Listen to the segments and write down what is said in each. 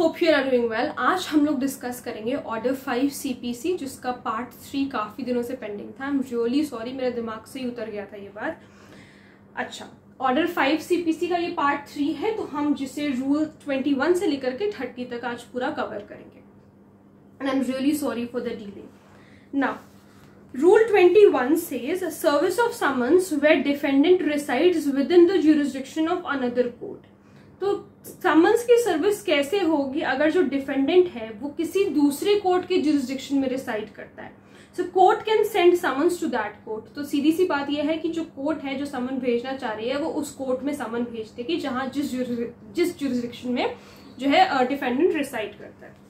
Hope you are doing well. आज हम लोग डिस्कस करेंगे ऑर्डर 5 CPC, जिसका पार्ट 3 काफ़ी दिनों से पेंडिंग था। आई एम रियली सॉरी, मेरे दिमाग से ही उतर गया था ये बात। अच्छा, ऑर्डर 5 CPC का ये पार्ट 3 है, तो हम जिसे रूल 21 से लेकर के 30 तक आज पूरा कवर करेंगे। And I am really sorry for the delay. Now Rule 21 says a service of summons where defendant resides within the jurisdiction of another court। तो समन्स की सर्विस कैसे होगी अगर जो डिफेंडेंट है वो किसी दूसरे कोर्ट के जुरिस्डिक्शन में रिसाइड करता है। So court can send summons to that court. तो सीधी सी बात यह है कि जो कोर्ट है जो समन भेजना चाह रही है वो उस कोर्ट में समन भेज देगी जहां जिस जुरिस्डिक्शन में जो है डिफेंडेंट रिसाइड करता है।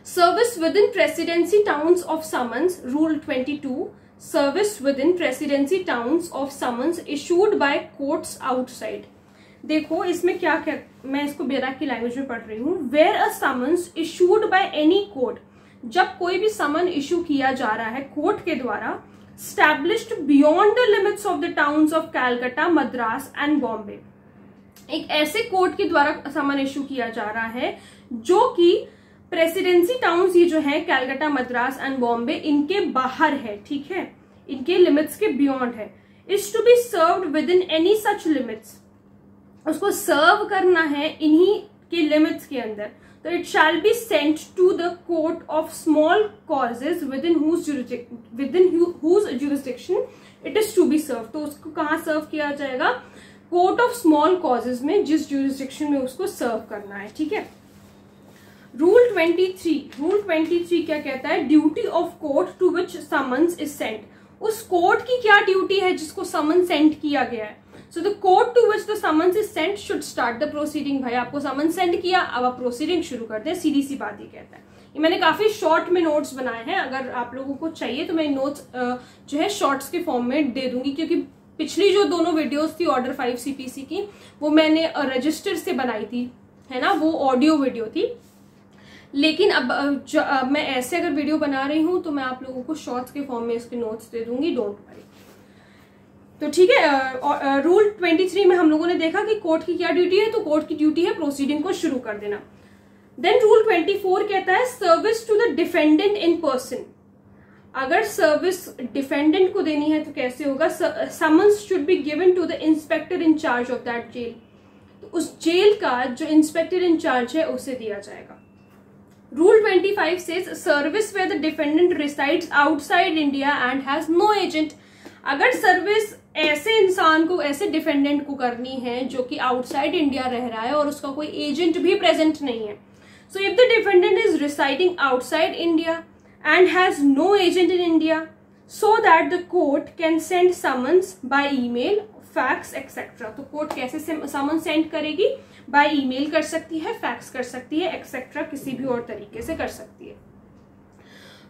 Service within presidency towns of summons, Rule 22, service within presidency towns of summons issued by courts outside। देखो इसमें क्या मैं इसको बैराक की लैंग्वेज में पढ़ रही हूँ। Where a summons issued by any court, जब कोई भी समन इशू किया जा रहा है कोर्ट के द्वारा, established beyond the limits of the towns of Calcutta, Madras and Bombay। एक ऐसे कोर्ट के द्वारा समन इशू किया जा रहा है जो कि प्रेसिडेंसी टाउन्स ये जो है कैलकाटा, मद्रास एंड बॉम्बे, इनके बाहर है, ठीक है, इनके लिमिट्स के बियॉन्ड है। Is to be served within any such limits, उसको सर्व करना है इन्हीं के लिमिट्स के अंदर। तो it shall be sent to the court of small causes within whose jurisdiction it is to be serve. तो उसको कहाँ सर्व किया जाएगा? कोर्ट ऑफ स्मॉल कॉजेज में, जिस जुरिस्डिक्शन में उसको सर्व करना है, ठीक है। रूल 23 क्या कहता है? Duty of court to which summons is sent. उस कोर्ट की क्या ड्यूटी है जिसको समन सेंड किया गया है? So the court to which the summons is sent should start the proceeding. भाई आपको समन सेंड किया, अब आप प्रोसीडिंग शुरू करते हैं, सीधी सी बात ही कहता है। ये मैंने काफी शॉर्ट में नोट्स बनाए हैं, अगर आप लोगों को चाहिए तो मैं नोट्स जो है शॉर्ट्स के फॉर्म में दे दूंगी, क्योंकि पिछली जो दोनों वीडियोस थी ऑर्डर 5 CPC की, वो मैंने रजिस्टर से बनाई थी, है ना, वो ऑडियो वीडियो थी। लेकिन अब मैं ऐसे अगर वीडियो बना रही हूं तो मैं आप लोगों को शॉर्ट्स के फॉर्म में इसके नोट्स दे दूंगी, डोंट वरी। तो ठीक है, रूल 23 में हम लोगों ने देखा कि कोर्ट की क्या ड्यूटी है। तो कोर्ट की ड्यूटी है प्रोसीडिंग को शुरू कर देना। देन रूल 24 कहता है service to the defendant in person. अगर सर्विस डिफेंडेंट को देनी है तो कैसे होगा? Summons should be given to the inspector in charge of that jail. तो उस जेल का जो इंस्पेक्टर इन चार्ज है उसे दिया जाएगा। Rule 25 says service where the defendant resides outside India and has no agent। अगर सर्विस ऐसे इंसान को, ऐसे डिफेंडेंट को करनी है जो कि आउटसाइड इंडिया रह रहा है और उसका कोई एजेंट भी प्रेजेंट नहीं है। So if the defendant is residing outside India and has no agent in India, so that the court can send summons by email, fax etcetera. तो कोर्ट कैसे समन सेंड करेगी? बाय ईमेल कर सकती है, fax कर सकती है, etcetera किसी भी और तरीके से कर सकती है।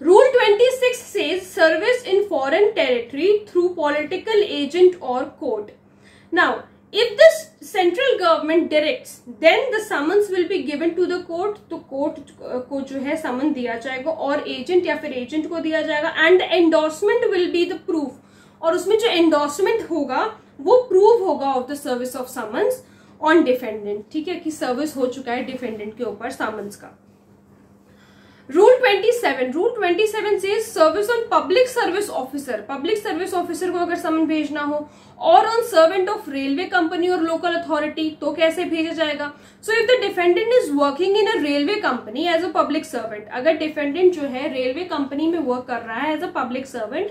Rule 26 says service in foreign territory through political agent और court. Now if the central government directs then the summons will be given to the court. तो कोर्ट को जो है समन दिया जाएगा और एजेंट या फिर एजेंट को दिया जाएगा। And endorsement will be the proof, और उसमें जो एंडोर्समेंट होगा वो प्रूव होगा of the service of summons on defendant, ठीक है, कि सर्विस हो चुका है डिफेंडेंट के ऊपर समन्स का। रूल 27 से service on public service officer. Public service officer को अगर समन भेजना हो, और on servant of railway company और लोकल अथॉरिटी, तो कैसे भेजा जाएगा? So if the defendant is working in a railway company as a public servant, अगर डिफेंडेंट जो है रेलवे कंपनी में वर्क कर रहा है as a public servant,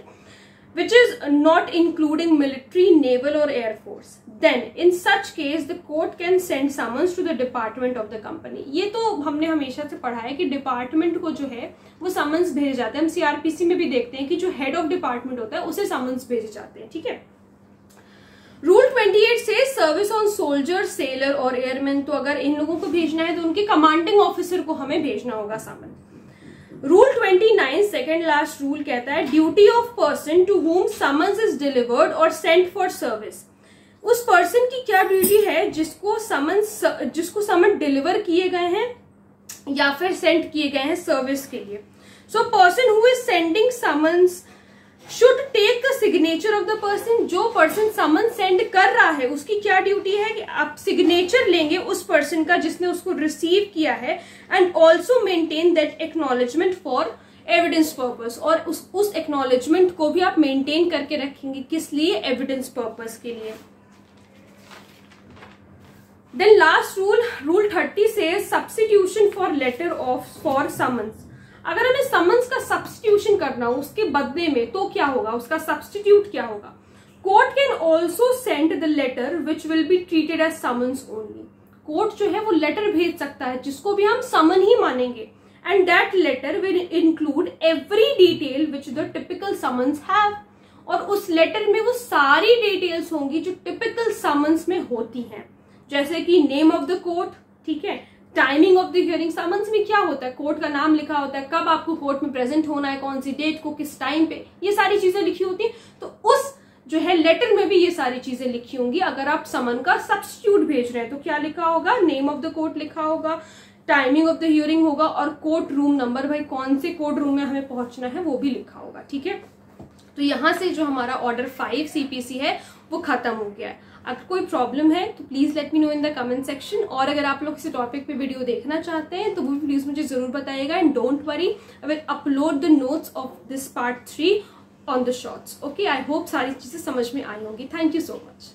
which is not including military, naval or air force, then in such case the court can send summons to the department of the company। ये तो हमने हमेशा से पढ़ा है कि डिपार्टमेंट को जो है वो समन्स भेजे जाते हैं। हम CRPC में भी देखते हैं कि जो हेड ऑफ डिपार्टमेंट होता है उसे समन्स भेजे जाते हैं, ठीक है। रूल 28 से सर्विस ऑन सोल्जर, सेलर और एयरमैन। तो अगर इन लोगों को भेजना है तो उनके कमांडिंग ऑफिसर को हमें भेजना होगा summon. Rule 29 second last rule कहता है duty of person to whom summons is delivered और सेंट फॉर सर्विस। उस पर्सन की क्या ड्यूटी है जिसको समन डिलीवर किए गए हैं या फिर सेंड किए गए हैं सर्विस के लिए। So person who is sending summons should take the signature of the person. जो पर्सन समन सेंड कर रहा है उसकी क्या ड्यूटी है कि आप सिग्नेचर लेंगे उस पर्सन का जिसने उसको रिसीव किया है, and also maintain that acknowledgement for evidence purpose. और उस एक्नॉलेजमेंट को भी आप मेंटेन करके रखेंगे, किस लिए? एविडेंस पर्पस के लिए। देन लास्ट रूल 30 से substitution for letter of for summons. अगर हमें समन्स का सब्स्टिट्यूशन करना हो उसके बदले में तो क्या होगा, उसका सब्स्टिट्यूट क्या होगा? Court can also send the letter which will be treated as summons only. Court जो है वो लेटर भेज सकता है जिसको भी हम समन ही मानेंगे, and that letter will include every detail which the typical summons have। और उस लेटर में वो सारी डिटेल्स होंगी जो टिपिकल समन्स में होती हैं, जैसे कि नेम ऑफ द कोर्ट, ठीक है, timing of the hearing. Summons में क्या होता है? कोर्ट का नाम लिखा होता है, कब आपको कोर्ट में प्रेजेंट होना है, कौन सी डेट को, किस टाइम पे, ये सारी चीजें लिखी होती हैं। तो उस जो है लेटर में भी ये सारी चीजें लिखी होंगी। अगर आप समन का सब्स्टिट्यूट भेज रहे हैं तो क्या लिखा होगा? नेम ऑफ द कोर्ट लिखा होगा, टाइमिंग ऑफ द हियरिंग होगा, और कोर्ट रूम नंबर, भाई कौन से कोर्ट रूम में हमें पहुंचना है वो भी लिखा होगा, ठीक है। तो यहां से जो हमारा ऑर्डर 5 सीपीसी है वो खत्म हो गया है। अगर कोई प्रॉब्लम है तो please let me know in the comment section, और अगर आप लोग किसी टॉपिक पे वीडियो देखना चाहते हैं तो वो भी प्लीज मुझे जरूर बताइएगा। And don't worry, I will upload the notes of this part 3 on the shorts. Okay, I hope सारी चीजें समझ में आई होंगी। Thank you so much.